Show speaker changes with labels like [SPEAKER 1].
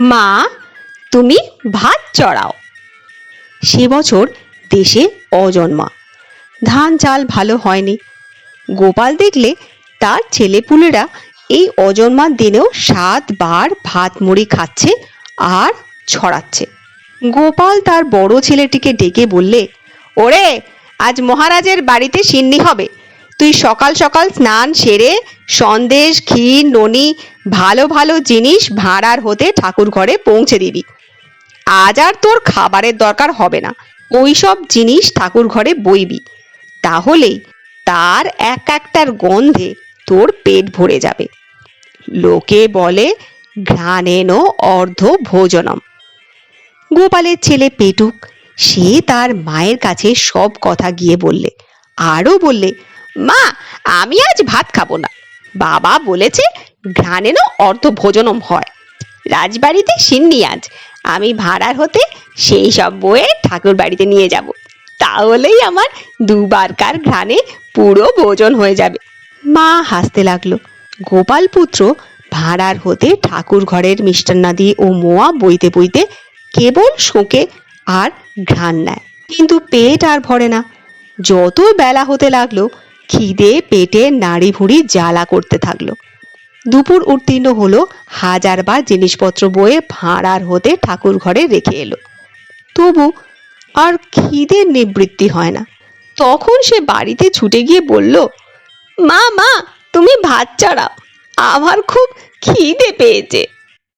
[SPEAKER 1] মা, তুমি ভাত চড়াও। সে বছর দেশে অজন্মা, ধান চাল ভালো হয়নি। গোপাল দেখলে তার ছেলেপুলেরা এই অজন্মার দিনেও 7 বার ভাত মুড়ি খাচ্ছে আর ছড়াচ্ছে। গোপাল তার বড় ছেলেটিকে ডেকে বললে, ওরে, আজ মহারাজের বাড়িতে সিন্নি হবে। তুই সকাল সকাল স্নান সেরে সন্দেশ, ক্ষীর, ননি, ভালো ভালো জিনিস ভাঁড়ার হতে ঠাকুর ঘরে পৌঁছে দিবি। আজ আর তোর খাবারের দরকার হবে না, ওই সব জিনিস ঠাকুর ঘরে বইবি। তাহলেই তার এক একটার গন্ধে তোর পেট ভরে যাবে। লোকে বলে ঘ্রাণেন অর্ধ ভোজনম। গোপালের ছেলে পেটুক, সে তার মায়ের কাছে সব কথা গিয়ে বললে, আরও বললে, মা, আমি আজ ভাত খাবো না। বাবা বলেছে ঘ্রাণেন অর্ধ ভোজনম হয়। রাজবাড়িতে সিন্নি আজ, আমি ভাঁড়ার হতে সেই সব বয়ে ঠাকুর বাড়িতে নিয়ে যাব। তাহলেই আমার দুবারকার ঘ্রাণে পুরো ভোজন হয়ে যাবে। মা হাসতে লাগলো। গোপাল পুত্র ভাঁড়ার হতে ঠাকুর ঘরের মিষ্টান্নাদি ও মোয়া বইতে বইতে কেবল শোকে আর ঘ্রাণ নেয়, কিন্তু পেট আর ভরে না। যত বেলা হতে লাগলো, খিদে পেটে নাড়ি ভুড়ি জ্বালা করতে থাকলো। দুপুর উত্তীর্ণ হলো, 1000 বার জিনিসপত্র বয়ে ভাঁড়ার হতে ঠাকুর ঘরে রেখে এলো, তবু আর খিদের নিবৃত্তি হয় না। তখন সে বাড়িতে ছুটে গিয়ে বলল, মা, মা, তুমি ভাত চড়াও, আমার খুব খিদে পেয়েছে।